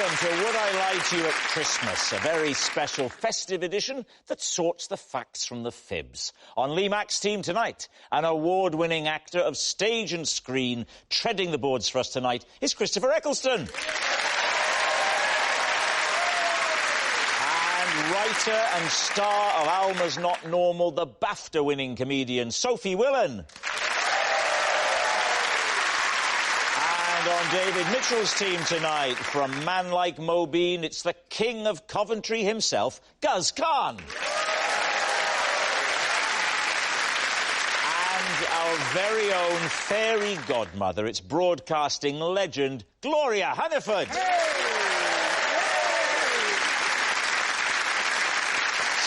Welcome to Would I Lie to You at Christmas, a very special festive edition that sorts the facts from the fibs. On Lee Mack's team tonight, an award-winning actor of stage and screen, treading the boards for us tonight is Christopher Eccleston. And writer and star of Alma's Not Normal, the BAFTA-winning comedian Sophie Willan. And on David Mitchell's team tonight, from man like Mobeen, it's the king of Coventry himself, Guz Khan. And our very own fairy godmother, it's broadcasting legend, Gloria Hunniford.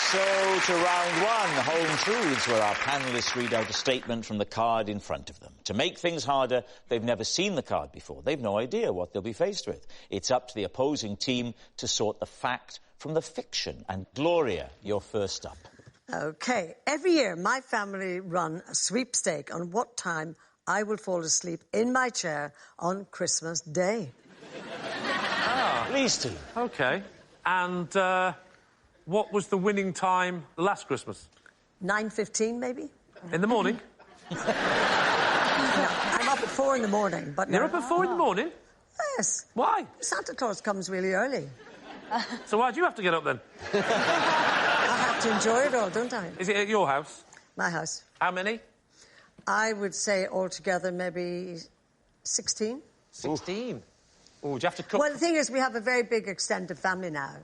So, to round one, Home Truths, where our panellists read out a statement from the card in front of them. To make things harder, they've never seen the card before. They've no idea what they'll be faced with. It's up to the opposing team to sort the fact from the fiction. And Gloria, you're first up. OK. Every year, my family run a sweepstake on what time I will fall asleep in my chair on Christmas Day. Ah. Lee's team. OK. And, what was the winning time last Christmas? 9:15, maybe? In the morning? No, I'm up at 4 in the morning, but... You're up at 4 in the morning? Yes. Why? Santa Claus comes really early. So why do you have to get up then? I have to enjoy it all, don't I? Is it at your house? My house. How many? I would say altogether maybe 16. 16? Oh, do you have to cook? Well, the thing is, we have a very big extended family now.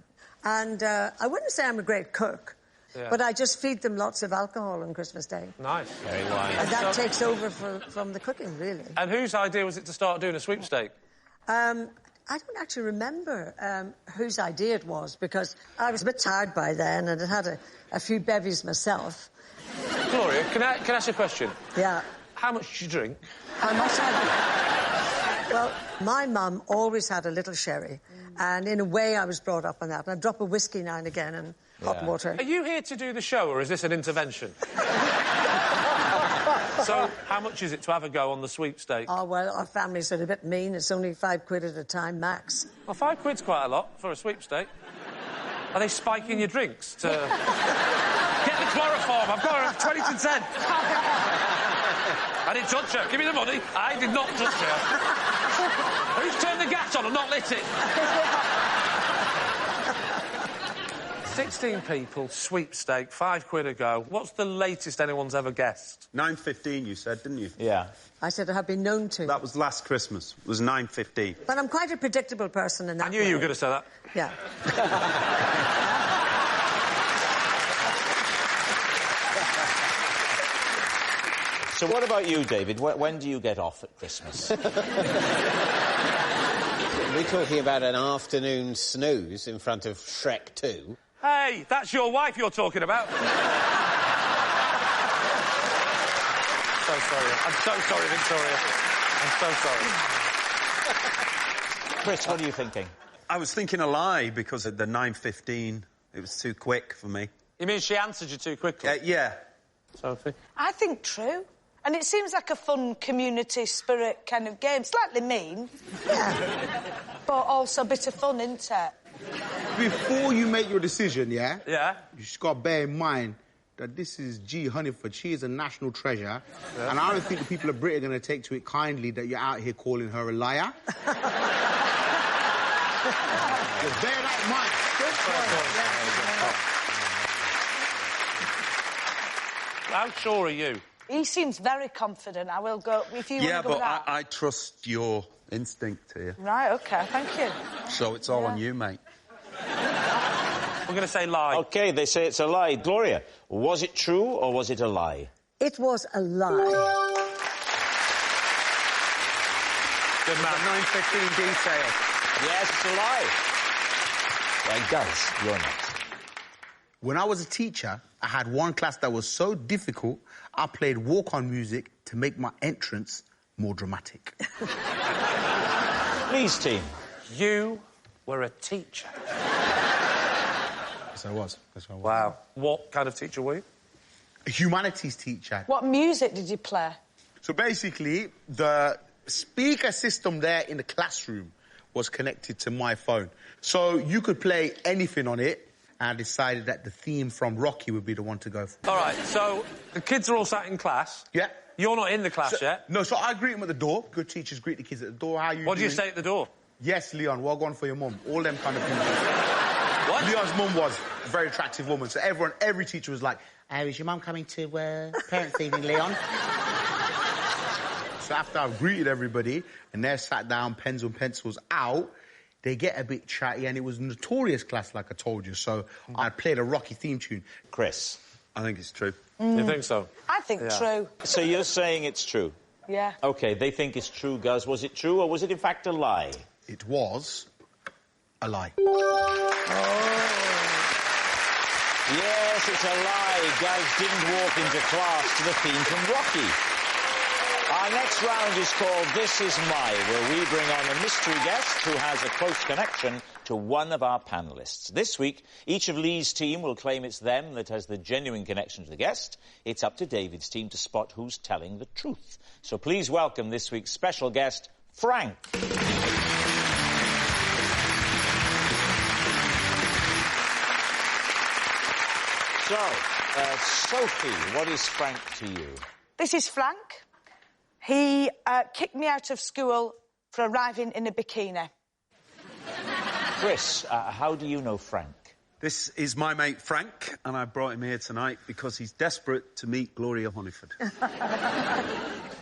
And I wouldn't say I'm a great cook, but I just feed them lots of alcohol on Christmas Day. Nice. Very wise. And that takes over from the cooking, really. And whose idea was it to start doing a sweepstake? I don't actually remember whose idea it was, because I was a bit tired by then and I had a few bevies myself. Gloria, can I ask you a question? Yeah. How much did you drink? How much Well, my mum always had a little sherry, and in a way I was brought up on that. And I'd drop a whiskey now and again and hot water. Are you here to do the show, or is this an intervention? So, how much is it to have a go on the sweepstake? Oh, well, our family's a bit mean. It's only £5 at a time, max. Well, £5's quite a lot for a sweepstake. Are they spiking your drinks to... Get the chloroform, I've got her at 20 to 10. I didn't touch her. Give me the money. I did not touch her. Who's turned the gas on and not lit it? 16 people, sweepstake, £5 a go. What's the latest anyone's ever guessed? 9:15, you said, didn't you? Yeah. I said I have been known to. That was last Christmas. It was 9:15. But I'm quite a predictable person in that I knew you were going to say that. Yeah. So what about you, David? When do you get off at Christmas? We're talking about an afternoon snooze in front of Shrek 2. Hey, that's your wife you're talking about. So sorry. I'm so sorry, Victoria. I'm so sorry. Chris, what are you thinking? I was thinking a lie because at the 9:15, it was too quick for me. You mean she answered you too quickly? Yeah. Sophie? I think true. And it seems like a fun community spirit kind of game. Slightly mean. Yeah. But also a bit of fun, isn't it? Before you make your decision, yeah? Yeah? You just got to bear in mind that this is G. Hunniford. She is a national treasure. Yeah. And I don't think the people of Britain are going to take to it kindly that you're out here calling her a liar. Just bear that in mind. Good point. How sure are you? He seems very confident. I will go... If you want to go with that. I trust your instinct here. Right, OK, thank you. So it's all on you, mate. We're going to say lie. OK, they say it's a lie. Gloria, was it true or was it a lie? It was a lie. Good man. 9:15 detail. Yes, it's a lie. Well, Guz, you're next. When I was a teacher, I had one class that was so difficult, I played walk-on music to make my entrance more dramatic. Lee's team. You were a teacher. Yes, I was. Wow. What kind of teacher were you? A humanities teacher. What music did you play? So basically, the speaker system there in the classroom was connected to my phone. So you could play anything on it, and I decided that the theme from Rocky would be the one to go for. All right, so the kids are all sat in class. Yeah. You're not in the class yet? No, so I greet them at the door. Good teachers greet the kids at the door. How you What do you doing? say at the door? Yes, Leon, well gone for your mum. All them kind of things. What? Leon's mum was a very attractive woman, so every teacher was like, is your mum coming to parents' evening, Leon? So after I've greeted everybody, and they're sat down, pens and pencils out, they get a bit chatty, and it was a notorious class, like I told you, so I played a Rocky theme tune. Chris? I think it's true. You think so? I think true. So you're saying it's true? Yeah. OK, they think it's true, Guz. Was it true, or was it, in fact, a lie? It was a lie. Yes, it's a lie. Guz didn't walk into class to the theme from Rocky. Our next round is called This Is My, where we bring on a mystery guest who has a close connection to one of our panellists. This week, each of Lee's team will claim it's them that has the genuine connection to the guest. It's up to David's team to spot who's telling the truth. So please welcome this week's special guest, Frank. So, Sophie, what is Frank to you? This is Frank. He kicked me out of school for arriving in a bikini. Chris, how do you know Frank? This is my mate Frank, and I brought him here tonight because he's desperate to meet Gloria Hunniford.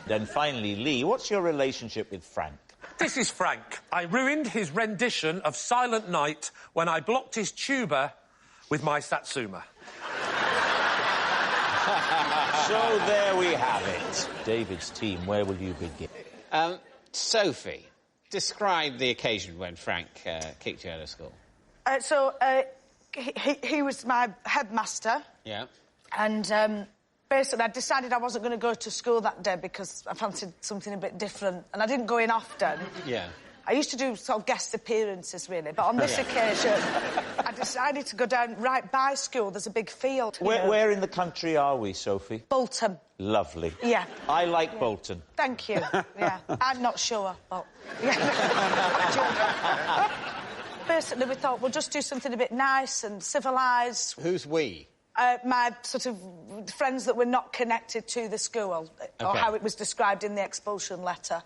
Then finally, Lee, what's your relationship with Frank? This is Frank. I ruined his rendition of Silent Night when I blocked his tuba with my Satsuma. So there we have it. David's team, where will you begin? Sophie, describe the occasion when Frank kicked you out of school. He was my headmaster. Yeah. And basically I decided I wasn't going to go to school that day because I fancied something a bit different. And I didn't go in often. Yeah. I used to do sort of guest appearances, really. But on this occasion, I decided to go down right by school. There's a big field. Where in the country are we, Sophie? Bolton. Lovely. Yeah. I like Bolton. Thank you. Yeah. I'm not sure, but... Yeah. Basically, we thought, we'll just do something a bit nice and civilised. Who's we? My sort of friends that were not connected to the school, or how it was described in the expulsion letter.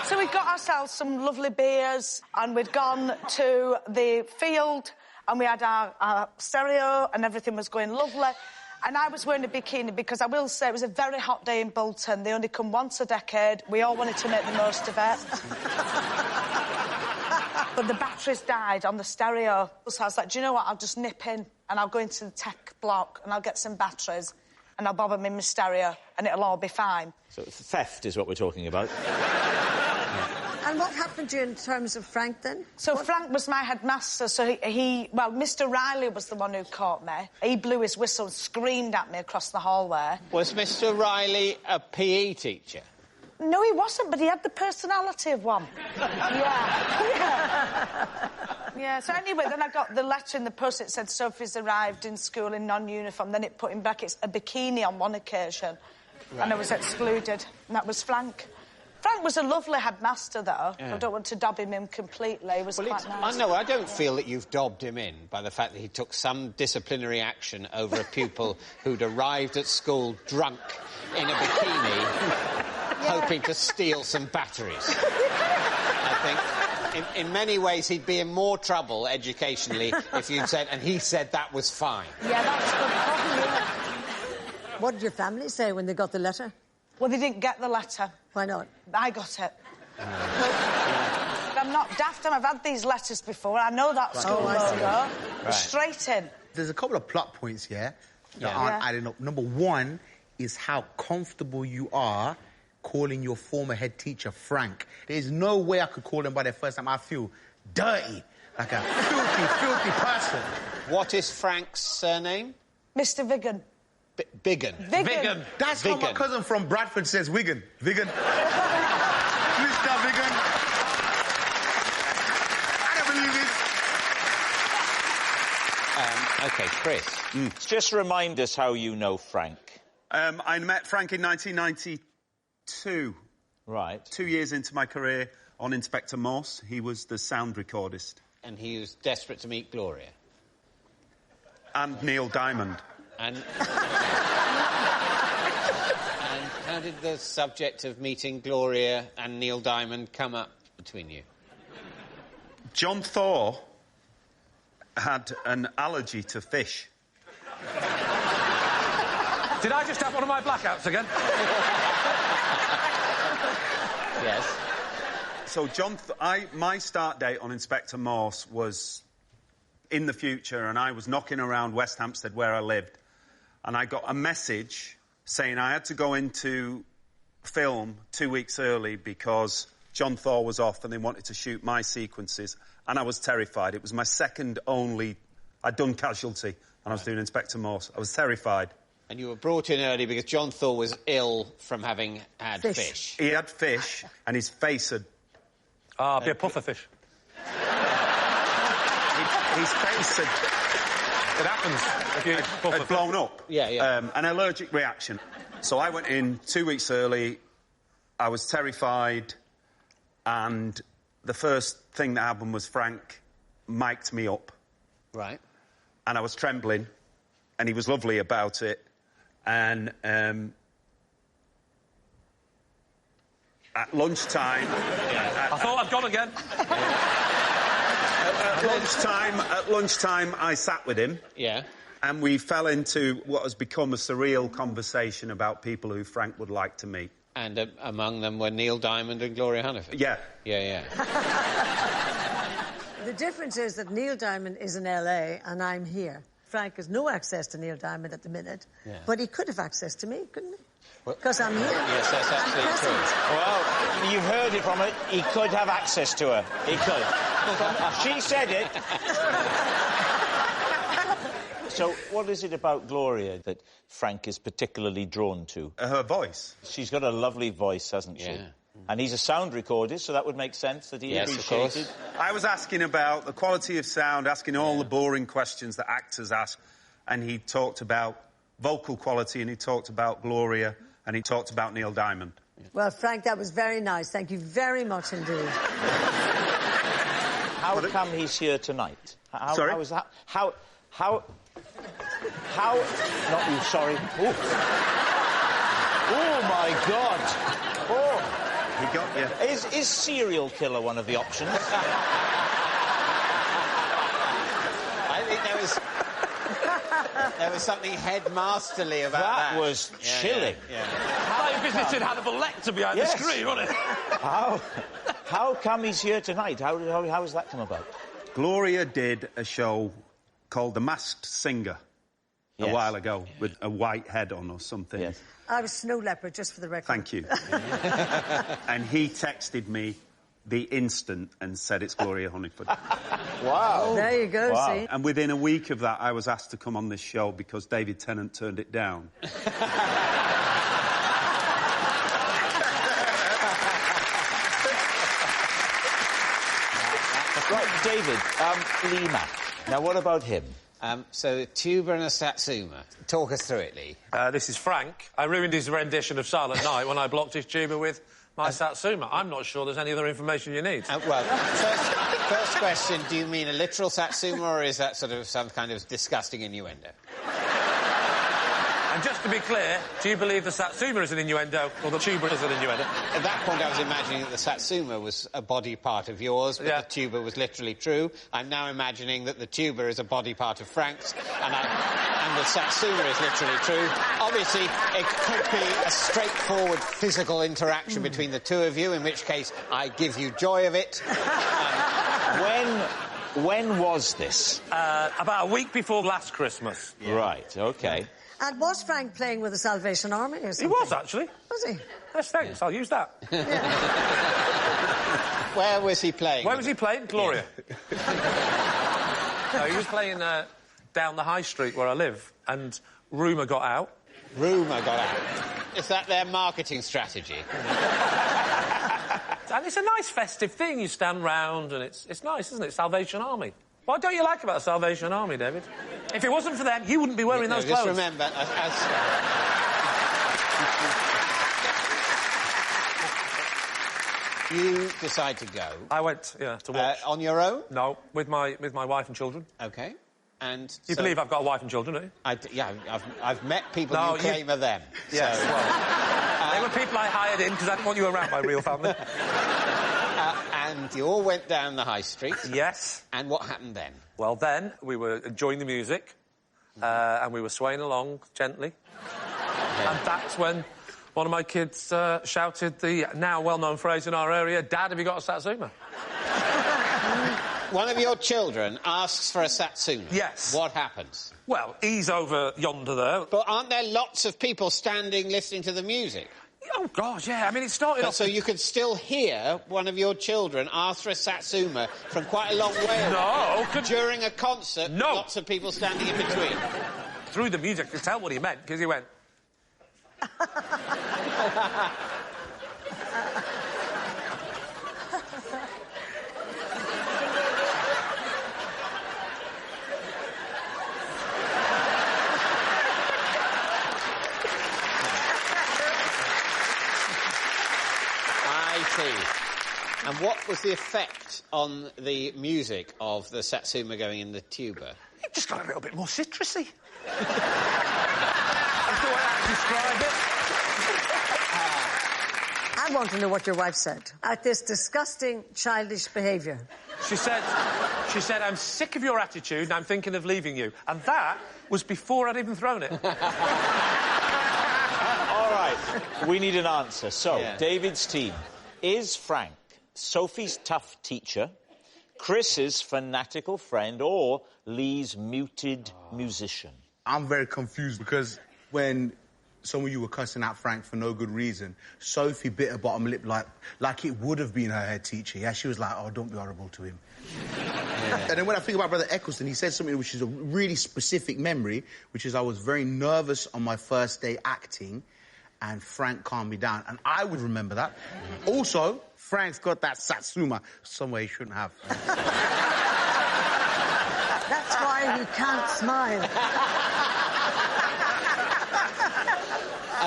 So we got ourselves some lovely beers, and we'd gone to the field, and we had our stereo, and everything was going lovely. And I was wearing a bikini because I will say it was a very hot day in Bolton. They only come once a decade. We all wanted to make the most of it. But the batteries died on the stereo. So I was like, do you know what? I'll just nip in and I'll go into the tech block and I'll get some batteries and I'll bob them in my stereo and it'll all be fine. So theft is what we're talking about. And what happened to you in terms of Frank, then? So Frank was my headmaster, so well, Mr. Riley was the one who caught me. He blew his whistle and screamed at me across the hallway. Was Mr. Riley a PE teacher? No, he wasn't, but he had the personality of one. Yeah, so anyway, then I got the letter in the post. It said Sophie's arrived in school in non-uniform. Then it put in brackets a bikini on one occasion. Right. And I was excluded. And that was Frank. Frank was a lovely headmaster, though. Yeah. I don't want to dob him in completely. He was quite nice. I know, I don't feel that you've dobbed him in by the fact that he took some disciplinary action over a pupil who'd arrived at school drunk in a bikini, hoping to steal some batteries. I think, in many ways, he'd be in more trouble educationally if you'd said, and he said that was fine. Yeah, that's good. What did your family say when they got the letter? Well, they didn't get the letter. Why not? I got it. I'm not daft. I've had these letters before. I know that school logo. Right. Straight in. There's a couple of plot points here that aren't adding up. Number one is how comfortable you are calling your former head teacher Frank. There's no way I could call them by their first name. I feel dirty, like a filthy person. What is Frank's surname? Mr. Vigan. Biggin. Vigan. That's how my cousin from Bradford says Wigan. Vigan. Mr. Vigan. I don't believe it. OK, Chris. Just remind us how you know Frank. I met Frank in 1992. Right. 2 years into my career on Inspector Morse. He was the sound recordist. And he was desperate to meet Gloria. And Neil Diamond. And how did the subject of meeting Gloria and Neil Diamond come up between you? John Thaw had an allergy to fish. Did I just have one of my blackouts again? Yes. So my start date on Inspector Morse was in the future, and I was knocking around West Hampstead where I lived, and I got a message saying I had to go into film 2 weeks early because John Thaw was off and they wanted to shoot my sequences, and I was terrified. It was my second only... I'd done Casualty, and I was doing Inspector Morse. I was terrified. And you were brought in early because John Thaw was ill from having had fish. He had fish, and his face had... Ah, be a puffer fish. His face had... It happens if you puffer had blown up. Yeah, yeah. An allergic reaction. So I went in 2 weeks early. I was terrified, and the first thing that happened was Frank mic'd me up. Right. And I was trembling, and he was lovely about it. And at lunchtime... I thought I'd gone again. At lunchtime, I sat with him. Yeah. And we fell into what has become a surreal conversation about people who Frank would like to meet. And among them were Neil Diamond and Gloria Hunniford. Yeah. Yeah, yeah. The difference is that Neil Diamond is in LA and I'm here. Frank has no access to Neil Diamond at the minute, but he could have access to me, couldn't he? Because I'm here. Yes, that's absolutely true. Well, you've heard it from her. He could have access to her. He could. She said it. So, what is it about Gloria that Frank is particularly drawn to? Her voice. She's got a lovely voice, hasn't she? Yeah. And he's a sound recordist, so that would make sense that he appreciated. I was asking about the quality of sound, asking all the boring questions that actors ask, and he talked about vocal quality, and he talked about Gloria, and he talked about Neil Diamond. Well, Frank, that was very nice. Thank you very much indeed. How come he's here tonight? Sorry? How is that? How... Not you, sorry. Oh, oh my God. Oh. He got you. Is serial killer one of the options? I think there was something headmasterly about that. That was chilling. Like visiting Hannibal Lecter behind the screen, wasn't it? How come he's here tonight? How has that come about? Gloria did a show called The Masked Singer a while ago with a white head on or something. Yes. I was Snow Leopard, just for the record. Thank you. And he texted me the instant and said it's Gloria Hunniford. Wow. There you go, see? And within a week of that, I was asked to come on this show because David Tennant turned it down. Right, David, Lee Mack. Now, what about him? So, tuba and a satsuma. Talk us through it, Lee. This is Frank. I ruined his rendition of Silent Night when I blocked his tuba with my satsuma. I'm not sure there's any other information you need. Well, first question, do you mean a literal satsuma, or is that sort of some kind of disgusting innuendo? And just to be clear, do you believe the satsuma is an innuendo, or the tuba is an innuendo? At that point, I was imagining that the satsuma was a body part of yours, but the tuba was literally true. I'm now imagining that the tuba is a body part of Frank's, and the satsuma is literally true. Obviously, it could be a straightforward physical interaction between the two of you, in which case I give you joy of it. When was this? About a week before last Christmas. Yeah. Right, OK. And was Frank playing with the Salvation Army or something? He was, actually. Was he? Yes, thanks. I'll use that. Where was he playing? Where was he playing? Gloria. No, he was playing down the high street where I live, and rumour got out. Rumour got out. Is that their marketing strategy? And it's a nice festive thing. You stand round, and it's nice, isn't it? Salvation Army. What don't you like about the Salvation Army, David? If it wasn't for them, you wouldn't be wearing those clothes. Just remember, You decide to go. I went, yeah, to watch. On your own? No, with my wife and children. OK. And You believe I've got a wife and children, don't you? Yeah, I've met people you claim are them. Yes, so, well... they were people I hired in because I didn't want you around my real family. And you all went down the high street. Yes. And what happened then? Well, then we were enjoying the music and we were swaying along gently. Yeah. And that's when one of my kids shouted the now well-known phrase in our area, "Dad, have you got a Satsuma?" One of your children asks for a Satsuma. Yes. What happens? Well, he's over yonder there. But aren't there lots of people standing listening to the music? Oh, God, yeah. I mean, it started off... So you could still hear one of your children ask for a Satsuma from quite a long way away. No. During a concert, no. Lots of people standing in between. Through the music, I could tell what he meant, because he went... And what was the effect on the music of the Satsuma going in the tuba? It just got a little bit more citrusy. That's the way I describe it. I want to know what your wife said at this disgusting, childish behaviour. She said, "I'm sick of your attitude and I'm thinking of leaving you." And that was before I'd even thrown it. All right, we need an answer. So, David's team. Is Frank Sophie's tough teacher, Chris's fanatical friend, or Lee's muted musician? I'm very confused because when some of you were cussing out Frank for no good reason, Sophie bit her bottom lip like it would have been her head teacher. Yeah, she was like, "Oh, don't be horrible to him." Yeah. And then when I think about Brother Eccleston, he said something which is a really specific memory, which is I was very nervous on my first day acting, and Frank calmed me down. And I would remember that. Also, Frank's got that Satsuma somewhere he shouldn't have. That's why he can't smile.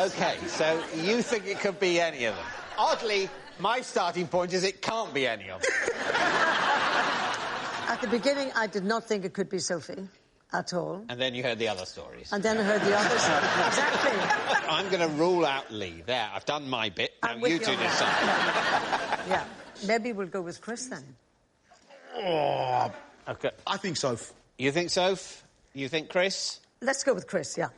OK, so you think it could be any of them. Oddly, my starting point is it can't be any of them. At the beginning, I did not think it could be Sophie. At all. And then you heard the other stories. And then I heard the other stories. Exactly. I'm going to rule out Lee. There, I've done my bit. Now you two decide. Yeah. Maybe we'll go with Chris then. Oh, OK. I think Soph. You think Soph? You think Chris? Let's go with Chris, yeah.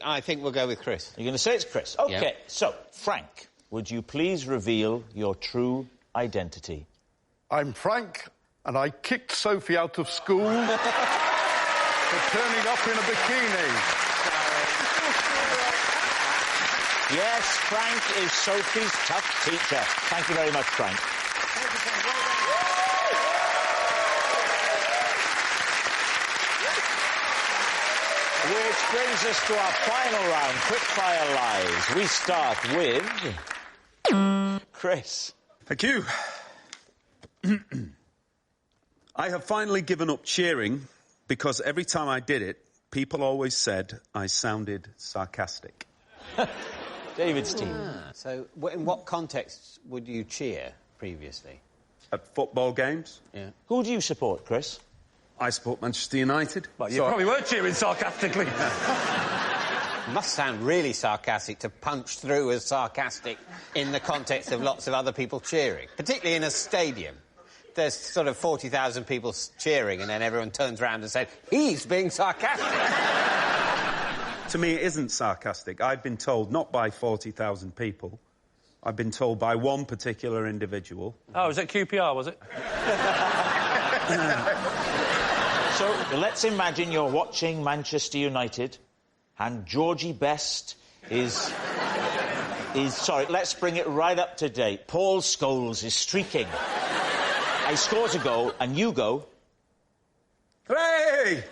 I think we'll go with Chris. You're going to say it's Chris? OK, yeah. So, Frank, would you please reveal your true identity? I'm Frank, and I kicked Sophie out of school... for turning up in a bikini. Yes, Frank is Sophie's tough teacher. Thank you very much, Frank. Which brings us to our final round, quick-fire lies. We start with... Chris. Thank you. I have finally given up cheering... because every time I did it, people always said I sounded sarcastic. David's team. So, in what context would you cheer previously? At football games. Yeah. Who do you support, Chris? I support Manchester United. Well, you probably were cheering sarcastically. It must sound really sarcastic to punch through as sarcastic in the context of lots of other people cheering, particularly in a stadium. There's sort of 40,000 people cheering, and then everyone turns around and says, "He's being sarcastic." To me, it isn't sarcastic. I've been told, not by 40,000 people, I've been told by one particular individual. Oh, was it QPR, was it? So, let's imagine you're watching Manchester United, and Georgie Best is... Sorry, let's bring it right up to date. Paul Scholes is streaking. He scores a goal, and you go... Hooray!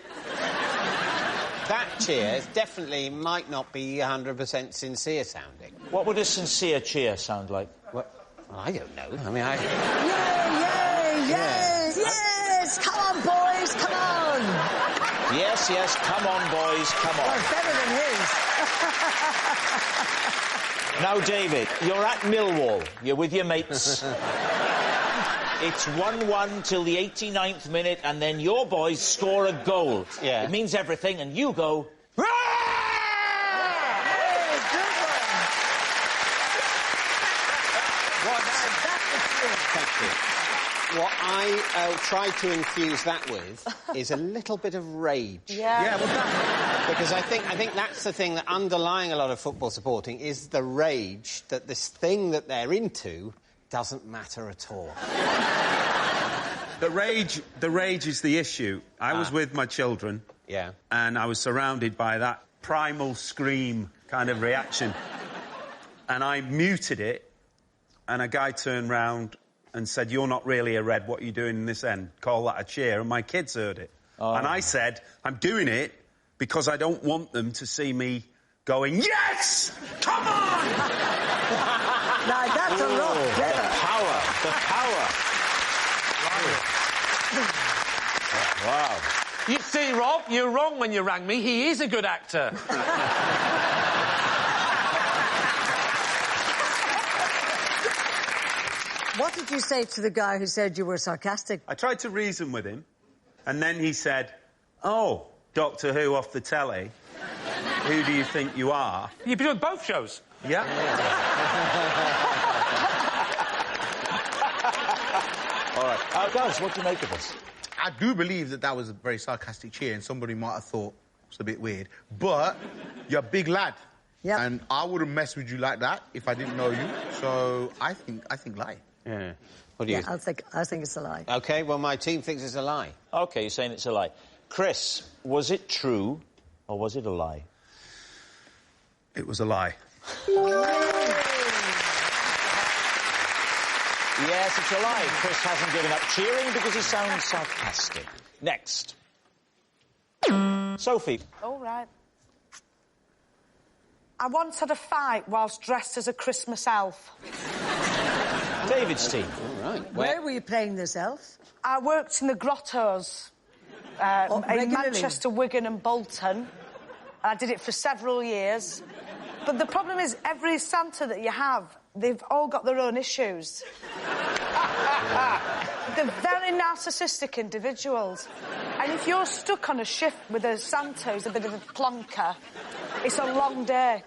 That cheer definitely might not be 100% sincere sounding. What would a sincere cheer sound like? Well, I don't know. I mean, Yay, yay, yes, yes! Come on, boys, come on! Yes, yes, come on, boys, come on. Well, better than his. Now, David, you're at Millwall. You're with your mates. It's 1-1 till the 89th minute, and then your boys score a goal. Yeah. It means everything, and you go... What I try to infuse that with is a little bit of rage. Yeah. Because I think that's the thing that underlying a lot of football supporting is the rage that this thing that they're into doesn't matter at all. The rage is the issue. I was with my children. Yeah. And I was surrounded by that primal scream kind of reaction. And I muted it, and a guy turned round and said, "You're not really a red, what are you doing in this end? Call that a cheer." And my kids heard it. Oh. And I said, "I'm doing it because I don't want them to see me going, yes! Come on!" Now, that's a lot better. The power. Wow. You see, Rob, you're wrong when you rang me. He is a good actor. What did you say to the guy who said you were sarcastic? I tried to reason with him, and then he said, "Oh, Doctor Who off the telly. Who do you think you are?" You've been doing both shows? Yeah. All right. Guys, what do you make of this? I do believe that was a very sarcastic cheer, and somebody might have thought it's a bit weird. But you're a big lad. Yeah. And I wouldn't mess with you like that if I didn't know you. So I think lie. Yeah. What do you think? I think it's a lie. OK, well, my team thinks it's a lie. OK, you're saying it's a lie. Chris, was it true or was it a lie? It was a lie. Yes, it's a lie. Chris hasn't given up cheering because he sounds sarcastic. Next. Sophie. All right. I once had a fight whilst dressed as a Christmas elf. David's team. All right. Where were you playing this elf? I worked in the grottos in Manchester, Wigan and Bolton. And I did it for several years. But the problem is, every Santa that you have, they've all got their own issues. They're very narcissistic individuals. And if you're stuck on a shift with a Santa who's a bit of a plonker, it's a long day.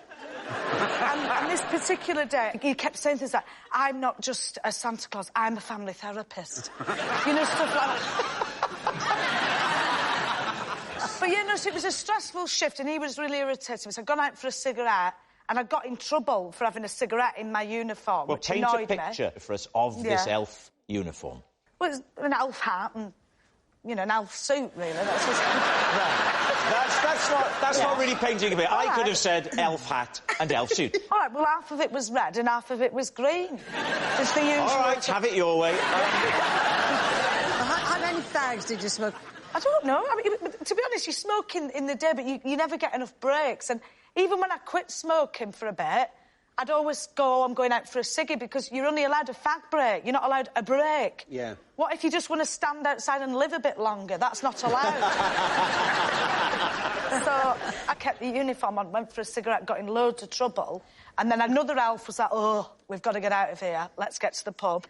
And this particular day, he kept saying things like, "I'm not just a Santa Claus, I'm a family therapist." You know, stuff like that. But, you know, so it was a stressful shift, and he was really irritating. So I'd gone out for a cigarette, and I got in trouble for having a cigarette in my uniform, which annoyed me. Well, paint a picture for us of this elf uniform. Well, it's an elf hat and, you know, an elf suit, really. That's just... That's not really painting a bit. All I right. could have said elf hat and elf suit. All right, well, half of it was red and half of it was green. It's the usual... All right, have it your way. How many fags did you smoke? I don't know. I mean, to be honest, you smoke in the day, but you never get enough breaks. And even when I quit smoking for a bit, I'd always go, I'm going out for a ciggy, because you're only allowed a fag break. You're not allowed a break. Yeah. What if you just want to stand outside and live a bit longer? That's not allowed. So I kept the uniform on, went for a cigarette, got in loads of trouble. And then another elf was like, "Oh, we've got to get out of here. Let's get to the pub."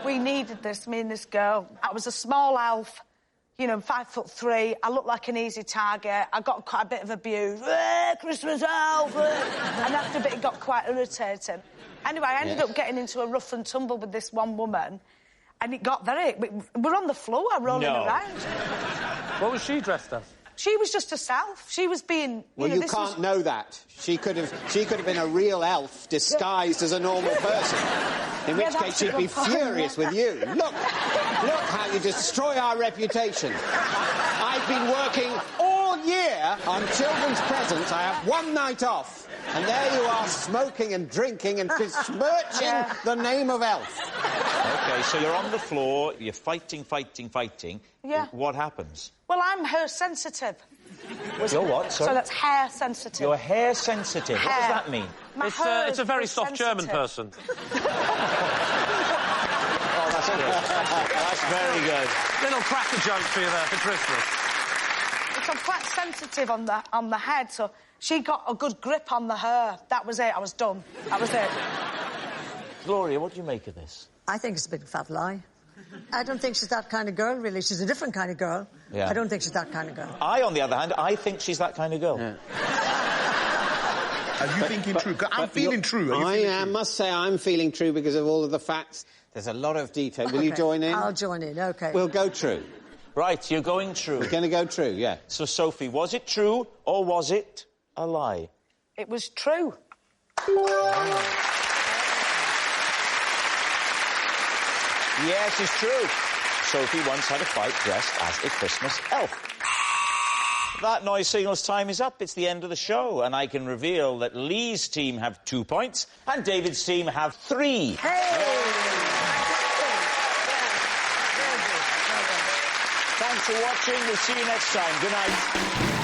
We needed this, me and this girl. I was a small elf, you know, 5'3". I looked like an easy target. I got quite a bit of abuse. Christmas elf! And after a bit, it got quite irritating. Anyway, I ended up getting into a rough and tumble with this one woman, and it got we're on the floor rolling around. What was she dressed as? She was just herself. She was being... Well, you can't know that. She could have been a real elf disguised as a normal person. In which case she'd be furious with you. Look how you destroy our reputation. I've been working all year on children's presents. I have one night off. And there you are, smoking and drinking and besmirching the name of elf. OK, so you're on the floor, you're fighting. Yeah. What happens? Well, I'm hair sensitive. You're what, sorry? So that's hair sensitive. You're hair sensitive. What does that mean? It's a very soft German person. Oh, that's good. That's very good. Little cracker joke for you there for Christmas. So I'm quite sensitive on the head, so she got a good grip on the hair. That was it. I was done. That was it. Gloria, what do you make of this? I think it's a big fat lie. I don't think she's that kind of girl, really. She's a different kind of girl. Yeah. I don't think she's that kind of girl. I, on the other hand, I think she's that kind of girl. Are you thinking true? 'Cause I'm feeling true. I must say I'm feeling true because of all of the facts. There's a lot of detail. Will you join in? I'll join in, OK. We'll go true. Right, you're going true. We're going to go true, yeah. So, Sophie, was it true or was it a lie? It was true. Yes, it's true. Sophie once had a fight dressed as a Christmas elf. That noise signals time is up. It's the end of the show, and I can reveal that Lee's team have 2 points and David's team have 3. Hey! Thanks for watching. We'll see you next time. Good night.